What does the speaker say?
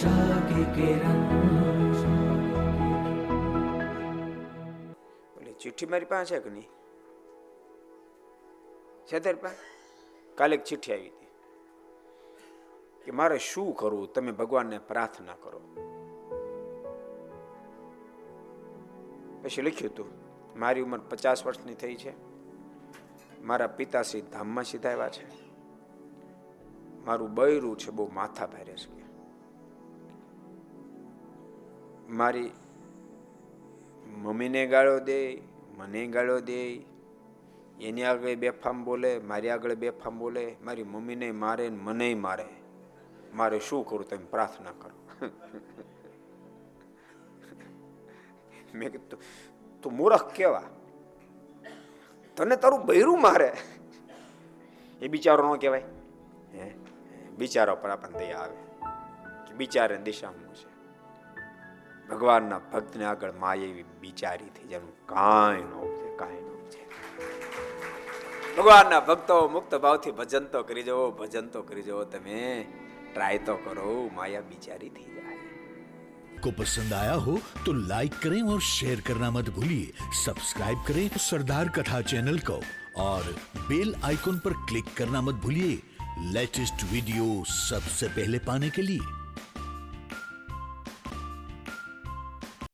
आशा की किरण। ઓલી ચિઠ્ઠી મારી પાસે છે કે નહીં? છે તારી પાસે? કાલે એક ચિઠ્ઠી આવી હતી કે મારે શું કરવું, તમે ભગવાનને પ્રાર્થના કરો. પછી લખ્યું હતું, મારી ઉંમર 50 વર્ષની થઈ છે, મારા પિતાશ્રી ધામમાં સીધા આવ્યા છે, મારું બૈરું છે બહુ માથા ભારે છે, મારી મમ્મીને ગાળો દે, મને ગાળો દે, એની આગળ બેફામ બોલે, મારી આગળ બેફામ બોલે, મારી મમ્મીને મારે મને મારે, મારે શું કરું તમે પ્રાર્થના કરો. મેં કીધું તું મૂર્ખ કેવા, તને તારું બૈરું મારે, એ બિચારો ન કહેવાય? હે, બિચારો પર આપણને દયા આવે કે બિચારે દિશામાં છે. ભગવાનના ભક્તને આગળ માય એવી બિચારી થઈ જેનું કાંઈ ન ઉપજે, કાંઈ ન ઉપજે. ભગવાનના ભક્તો મુક્ત ભાવથી ભજન તો કરી જવો, ભજન તો કરી જવો, તમે ટ્રાય તો કરો, માયા બિચારી થઈ જાય. को पसंद आया हो तो लाइक करें और शेयर करना मत भूलिए. सब्सक्राइब करें सरदार कथा चैनल को और बेल आइकॉन पर क्लिक करना मत भूलिए लेटेस्ट वीडियो सबसे पहले पाने के लिए.